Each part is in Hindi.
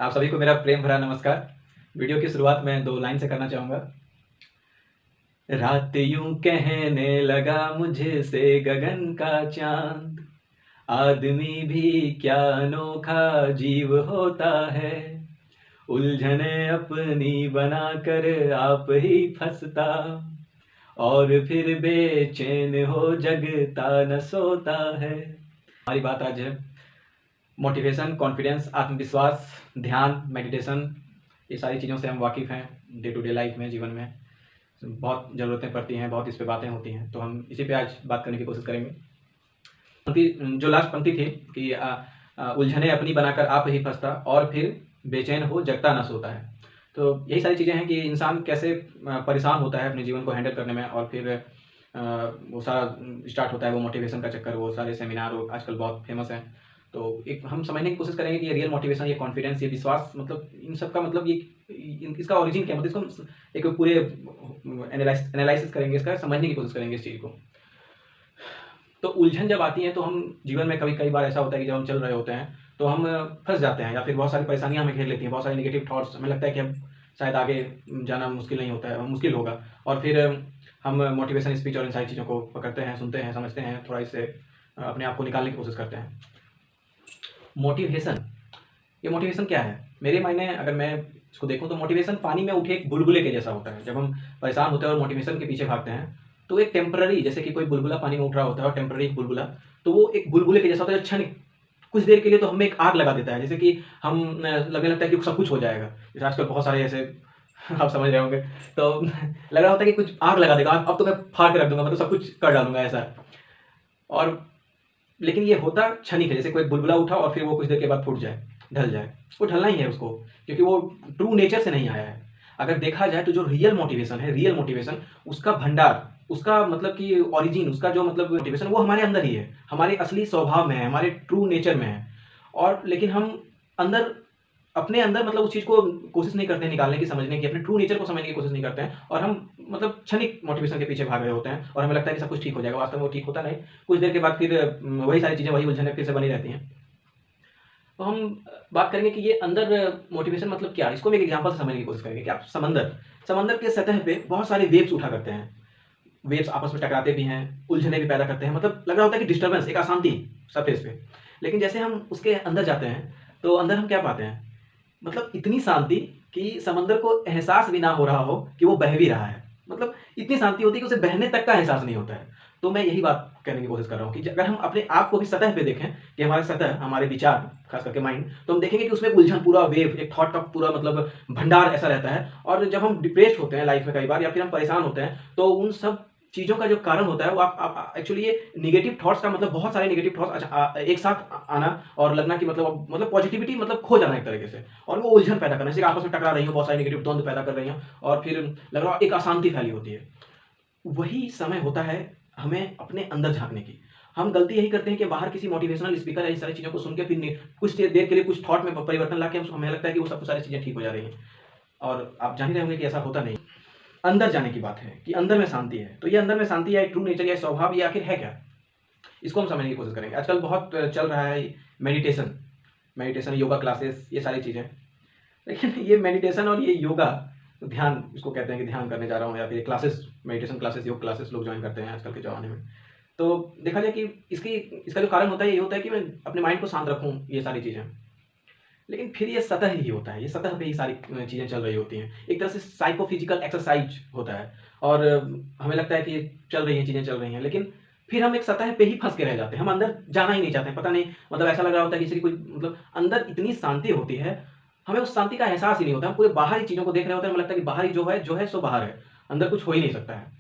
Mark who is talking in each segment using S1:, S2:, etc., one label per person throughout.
S1: आप सभी को मेरा प्रेम भरा नमस्कार। वीडियो की शुरुआत मैं 2 लाइन से करना चाहूँगा। रात यूँ कहने लगा मुझे से गगन का चाँद, आदमी भी क्या अनोखा जीव होता है, उलझने अपनी बनाकर आप ही फँसता, और फिर बेचैन हो जगता न सोता है। हमारी बात आज है मोटिवेशन, कॉन्फिडेंस, आत्मविश्वास, ध्यान, मेडिटेशन। ये सारी चीज़ों से हम वाकिफ़ हैं डे टू डे लाइफ में, जीवन में बहुत ज़रूरतें पड़ती हैं, बहुत इस पे बातें होती हैं, तो हम इसी पे आज बात करने की कोशिश करेंगे। जो लास्ट पंक्ति थी कि उलझने अपनी बनाकर आप ही फंसता और फिर बेचैन हो जगता ना सोता है। तो यही सारी चीज़ें हैं कि इंसान कैसे परेशान होता है अपने जीवन को हैंडल करने में, और फिर वो सारा स्टार्ट होता है वो मोटिवेशन का चक्कर, वो सारे सेमिनार वो आजकल बहुत फेमस हैं। तो एक हम समझने की कोशिश करेंगे कि ये रियल मोटिवेशन, ये कॉन्फिडेंस, ये विश्वास, मतलब इन सब का मतलब ये इसका ओरिजिन क्या है, मतलब इसको एक पूरे एनालिसिस करेंगे, इसका समझने की कोशिश करेंगे इस चीज़ को। तो उलझन जब आती है तो हम जीवन में कई बार ऐसा होता है कि जब हम चल रहे होते हैं तो हम फंस जाते हैं, या फिर बहुत सारी परेशानियां हमें घेर लेती हैं, बहुत सारे नेगेटिव थॉट्स, हमें लगता है कि हम शायद आगे जाना मुश्किल नहीं होता है, मुश्किल होगा, और फिर हम मोटिवेशन स्पीच और इन सारी चीज़ों को पकड़ते हैं, सुनते हैं, समझते हैं, थोड़ा इससे अपने आप को निकालने की कोशिश करते हैं। मोटिवेशन, ये मोटिवेशन क्या है? मेरे मायने अगर मैं इसको देखूं तो मोटिवेशन पानी में उठे एक बुलबुले के जैसा होता है। जब हम परेशान होते हैं और मोटिवेशन के पीछे भागते हैं तो एक टेम्पररी, जैसे कि कोई बुलबुला पानी में उठ रहा होता है और टेम्पररी एक बुलबुला, तो वो एक बुलबुले के जैसा होता है, क्षणिक, कुछ देर के लिए तो हमें एक आग लगा देता है, जैसे कि हम लगने लगता है कि सब कुछ हो जाएगा। जैसे आजकल बहुत सारे ऐसे आप समझ रहे होंगे, तो लग रहा होता है कि कुछ आग लगा देगा, अब तो मैं फाड़ के रख दूंगा, मतलब सब कुछ कर डालूंगा ऐसा। और लेकिन ये होता क्षणिक है, जैसे कोई बुलबुला उठा और फिर वो कुछ देर के बाद फूट जाए, ढल जाए। वो ढलना ही है उसको, क्योंकि वो ट्रू नेचर से नहीं आया है। अगर देखा जाए तो जो रियल मोटिवेशन है, रियल मोटिवेशन, उसका भंडार, उसका मतलब कि ओरिजिन, उसका जो मतलब मोटिवेशन, वो हमारे अंदर ही है, हमारे असली स्वभाव में है, हमारे ट्रू नेचर में है। और लेकिन हम अंदर, अपने अंदर मतलब उस चीज़ को कोशिश नहीं करते निकालने की, समझने की, अपने ट्रू नेचर को समझने की कोशिश नहीं करते हैं, और हम मतलब क्षणिक मोटिवेशन के पीछे भाग रहे होते हैं और हमें लगता है कि सब कुछ ठीक हो जाएगा। वास्तव में वो ठीक होता नहीं, कुछ देर के बाद फिर वही सारी चीज़ें, वही उलझनें फिर से बनी रहती हैं। तो हम बात करेंगे कि ये अंदर मोटिवेशन मतलब क्या है। इसको हम एक एग्जांपल से समझने की कोशिश करेंगे कि आप समंदर के सतह पे बहुत सारे वेव्स उठा करते हैं, वेव्स आपस में टकराते भी हैं, उलझने भी पैदा करते हैं, मतलब लग रहा होता है कि डिस्टर्बेंस, एक अशांति सरफेस पे। लेकिन जैसे हम उसके अंदर जाते हैं तो अंदर हम क्या पाते हैं, मतलब इतनी शांति कि समंदर को एहसास भी ना हो रहा हो कि वो बह भी रहा है। मतलब इतनी शांति होती है कि उसे बहने तक का एहसास नहीं होता है। तो मैं यही बात कहने की कोशिश कर रहा हूँ कि अगर हम अपने आप को भी सतह पे देखें, कि हमारे सतह, हमारे विचार, खास करके माइंड, तो हम देखेंगे कि उसमें उलझन, पूरा वेव, एक थॉट का पूरा मतलब भंडार ऐसा रहता है। और जब हम डिप्रेस्ड होते हैं लाइफ में कई बार, या फिर हम परेशान होते हैं, तो उन सब चीज़ों का जो कारण होता है वो आप एक्चुअली ये नेगेटिव थॉट्स का, मतलब बहुत सारे नेगेटिव थॉट्स एक साथ आना और लगना कि मतलब पॉजिटिविटी मतलब खो जाना एक तरीके से, और वो उलझन पैदा करना, जैसे आपस में टकरा रही हो, बहुत सारे नेगेटिव द्वंद पैदा कर रही हो, और फिर लग रहा एक अशांति फैली होती है। वही समय होता है हमें अपने अंदर झाँकने की। हम गलती यही करते हैं कि बाहर किसी मोटिवेशनल स्पीकर या इस सारी चीज़ों को सुन के फिर कुछ देर के लिए कुछ थॉट में परिवर्तन लाके हमें लगता है कि वो सब सारी चीज़ें ठीक हो जा रही हैं, और आप जान ही रहे होंगे कि ऐसा होता नहीं। अंदर जाने की बात है कि अंदर में शांति है, तो ये अंदर में शांति या ट्रू नेचर या स्वभाव, ये आखिर है क्या? इसको हम समझने की कोशिश करेंगे। आजकल बहुत चल रहा है मेडिटेशन, योगा क्लासेस, ये सारी चीज़ें। लेकिन ये मेडिटेशन और ये योगा, ध्यान, इसको कहते हैं कि ध्यान करने जा रहा हूँ, या फिर क्लासेस, मेडिटेशन क्लासेस, योग क्लासेस लोग ज्वाइन करते हैं आजकल के ज़माने में। तो देखा जाए कि इसका जो कारण होता है, ये होता है कि मैं अपने माइंड को शांत रखूँ, ये सारी चीज़ें। लेकिन फिर ये सतह ही होता है, ये सतह पे ही सारी चीज़ें चल रही होती हैं। एक तरह से साइकोफिजिकल एक्सरसाइज होता है, और हमें लगता है कि चल रही हैं, चीज़ें चल रही हैं, लेकिन फिर हम एक सतह पे ही फँस के रह जाते हैं। हम अंदर जाना ही नहीं चाहते हैं, पता नहीं, मतलब ऐसा लग रहा होता है कि जैसे कि कोई, मतलब अंदर इतनी शांति होती है, हमें उस शांति का एहसास ही नहीं होता। हम पूरे बाहरी चीज़ों को देख रहे होते हैं, हमें लगता है कि बाहरी जो है सो बाहर है, अंदर कुछ हो ही नहीं सकता है।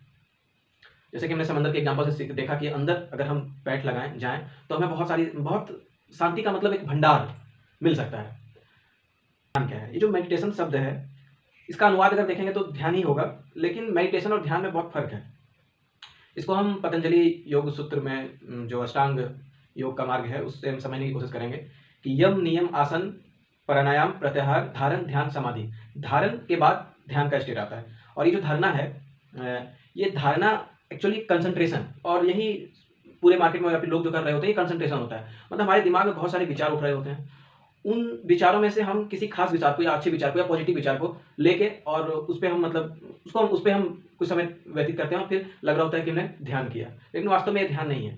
S1: जैसे कि हमने समंदर के एग्जांपल से देखा कि अंदर अगर हम पैठ लगाएँ, जाएँ, तो हमें बहुत शांति का मतलब एक भंडार मिल सकता है। ध्यान क्या है? ये जो मेडिटेशन शब्द है, इसका अनुवाद अगर देखेंगे तो ध्यान ही होगा, लेकिन मेडिटेशन और ध्यान में बहुत फ़र्क है। इसको हम पतंजलि योग सूत्र में जो अष्टांग योग का मार्ग है, उससे हम समझने की कोशिश करेंगे कि यम, नियम, आसन, प्राणायाम, प्रत्याहार, धारण, ध्यान, समाधि। धारण के बाद ध्यान का स्टेट आता है, और ये जो धारणा है, ये धारणा एक्चुअली कंसंट्रेशन, और यही पूरे मार्केट में या फिर लोग जो कर रहे होते हैं, ये कंसंट्रेशन होता है। मतलब हमारे दिमाग में बहुत सारे विचार उठ रहे होते हैं, उन विचारों में से हम किसी खास विचार को या अच्छे विचार को या पॉजिटिव विचार को लेके और उस पे हम मतलब उसको हम उस पे हम कुछ समय व्यतीत करते हैं और फिर लग रहा होता है कि हमने ध्यान किया, लेकिन वास्तव में ये ध्यान नहीं है।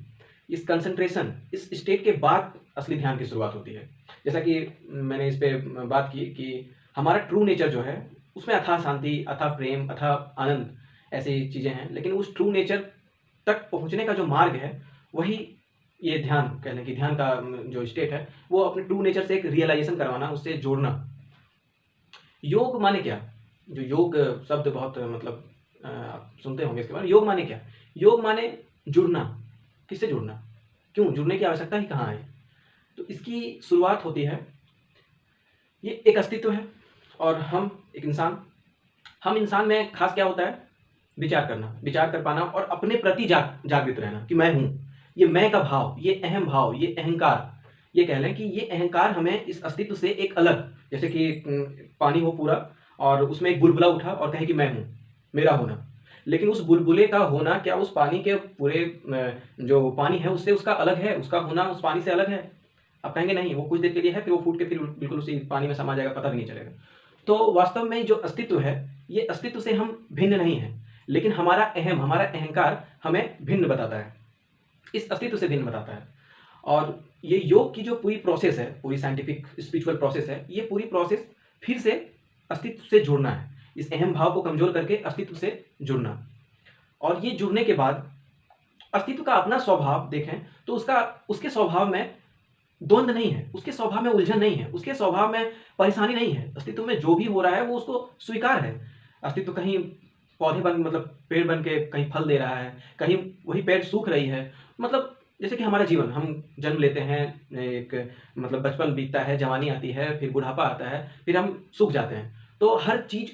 S1: इस कंसंट्रेशन, इस स्टेट के बाद असली ध्यान की शुरुआत होती है। जैसा कि मैंने इस पे बात की कि हमारा ट्रू नेचर जो है उसमें अथाह शांति, अथाह प्रेम, अथाह आनंद ऐसी चीज़ें हैं, लेकिन उस ट्रू नेचर तक पहुँचने का जो मार्ग है वही ये ध्यान, कहने की ध्यान का जो स्टेट है वो अपने ट्रू नेचर से एक रियलाइजेशन करवाना, उससे जोड़ना। योग माने क्या? जो योग शब्द बहुत मतलब आप सुनते होंगे इसके बारे में। योग माने क्या? योग माने जुड़ना। किससे जुड़ना? क्यों? जुड़ने की आवश्यकता ही कहाँ है? तो इसकी शुरुआत होती है, ये एक अस्तित्व है और हम एक इंसान, हम इंसान में खास क्या होता है? विचार करना, विचार कर पाना और अपने प्रति जागृत रहना कि मैं हूँ। ये मैं का भाव, ये अहम भाव, ये अहंकार, ये कह लें कि ये अहंकार हमें इस अस्तित्व से एक अलग, जैसे कि पानी हो पूरा और उसमें एक बुलबुला उठा और कहे कि मैं हूँ, मेरा होना। लेकिन उस बुलबुले का होना क्या उस पानी के पूरे जो पानी है उससे उसका अलग है? उसका होना उस पानी से अलग है? आप कहेंगे नहीं, वो कुछ देर के लिए है, फिर वो फूट के फिर बिल्कुल उसी पानी में समा जाएगा, पता भी नहीं चलेगा। तो वास्तव में जो अस्तित्व है, ये अस्तित्व से हम भिन्न नहीं हैं, लेकिन हमारा अहम, हमारा अहंकार हमें भिन्न बताता है, इस अस्तित्व से भिन्न बताता है। और ये योग की जो पूरी प्रोसेस है, पूरी साइंटिफिक स्पिरिचुअल प्रोसेस है, ये पूरी प्रोसेस फिर से अस्तित्व से जुड़ना है, इस अहम भाव को कमजोर करके अस्तित्व से जुड़ना। और ये जुड़ने के बाद अस्तित्व का अपना स्वभाव देखें तो उसके स्वभाव में द्वंद नहीं है, उसके स्वभाव में उलझन नहीं है, उसके स्वभाव में परेशानी नहीं है। अस्तित्व में जो भी हो रहा है वो उसको स्वीकार है। अस्तित्व कहीं पौधे बन मतलब पेड़ बन के कहीं फल दे रहा है, कहीं वही पेड़ सूख रही है। मतलब जैसे कि हमारा जीवन, हम जन्म लेते हैं, एक मतलब बचपन बीतता है, जवानी आती है, फिर बुढ़ापा आता है, फिर हम सूख जाते हैं। तो हर चीज़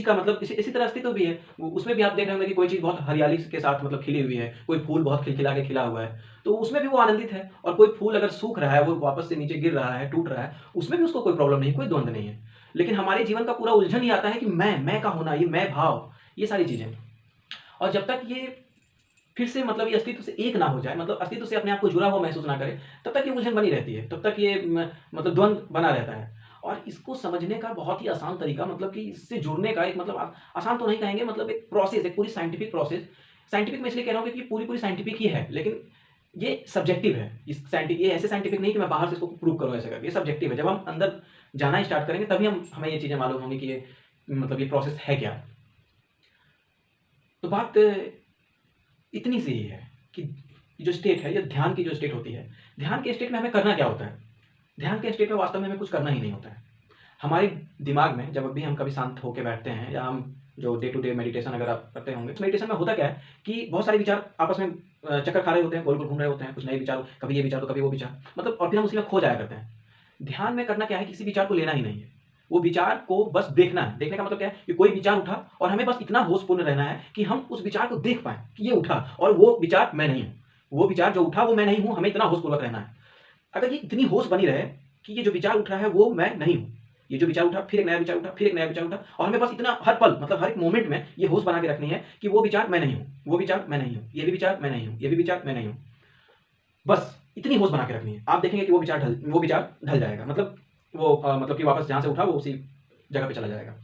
S1: का मतलब इसी तरह अस्तित्व भी है। उसमें भी आप देख रहे होंगे कि कोई चीज़ बहुत हरियाली के साथ मतलब खिली हुई है, कोई फूल बहुत खिलखिला के खिला हुआ है, तो उसमें भी वो आनंदित है। और कोई फूल अगर सूख रहा है, वो वापस से नीचे गिर रहा है, टूट रहा है, उसमें भी उसको कोई प्रॉब्लम नहीं, कोई द्वंद नहीं है। लेकिन हमारे जीवन का पूरा उलझन ही आता है कि मैं का होना, ये मैं भाव, ये सारी चीज़ें। और जब तक ये फिर से मतलब ये अस्तित्व से एक ना हो जाए, मतलब अस्तित्व से अपने आप को जुड़ा हुआ महसूस ना करे, तब तक ये उलझन बनी रहती है, तब तक ये मतलब द्वंद बना रहता है। और इसको समझने का बहुत ही आसान तरीका, मतलब कि इससे जुड़ने का एक मतलब आसान तो नहीं कहेंगे, मतलब एक प्रोसेस, एक पूरी साइंटिफिक प्रोसेस। साइंटिफिक मैं इसलिए कह रहा हूँ क्योंकि पूरी साइंटिफिक ही है, लेकिन ये सब्जेक्टिव है। ये ऐसे साइंटिफिक नहीं कि मैं बाहर से इसको प्रूव करूँ ऐसे करके, ये सब्जेक्टिव है। जब हम अंदर जाना स्टार्ट करेंगे तभी हमें ये चीज़ें मालूम होंगी कि ये मतलब ये प्रोसेस है क्या। तो बात इतनी सी ही है कि जो स्टेट है, ये ध्यान की जो स्टेट होती है, ध्यान के स्टेट में हमें करना क्या होता है? ध्यान के स्टेट में वास्तव में हमें कुछ करना ही नहीं होता है। हमारे दिमाग में जब भी हम कभी शांत होकर बैठते हैं, या हम जो डे टू डे मेडिटेशन अगर आप करते होंगे, उस मेडिटेशन में होता क्या है कि बहुत सारे विचार आपस में चक्कर खा रहे होते हैं, गोल-गोल घूम रहे होते हैं, कुछ नए विचार, कभी ये विचार तो कभी वो विचार, मतलब और फिर हम उसी में खो जाया करते हैं। ध्यान में करना क्या है, किसी विचार को लेना ही नहीं है। वो विचार को बस देखना है। देखने का मतलब क्या है कि कोई विचार उठा और हमें बस इतना होशपूर्ण रहना है कि हम उस विचार को देख पाएँ कि ये उठा और वो विचार मैं नहीं हूँ। वो विचार जो उठा वो मैं नहीं हूँ, हमें इतना होशपूर्वक रहना है। अगर ये इतनी होश बनी रहे कि ये जो विचार उठ रहा है वो मैं नहीं हूँ। ये जो विचार उठा, फिर एक नया विचार उठा, फिर एक नया विचार उठा, और हमें बस इतना हर पल मतलब हर एक मोमेंट में ये होश बना के रखनी है कि वो विचार मैं नहीं हूँ, वो विचार मैं नहीं हूँ, ये भी विचार मैं नहीं हूँ, ये भी विचार मैं नहीं हूँ। बस इतनी होश बना के रखनी है। आप देखेंगे कि वो विचार ढल जाएगा। मतलब वो मतलब कि वापस जहाँ से उठा वो उसी जगह पे चला जाएगा।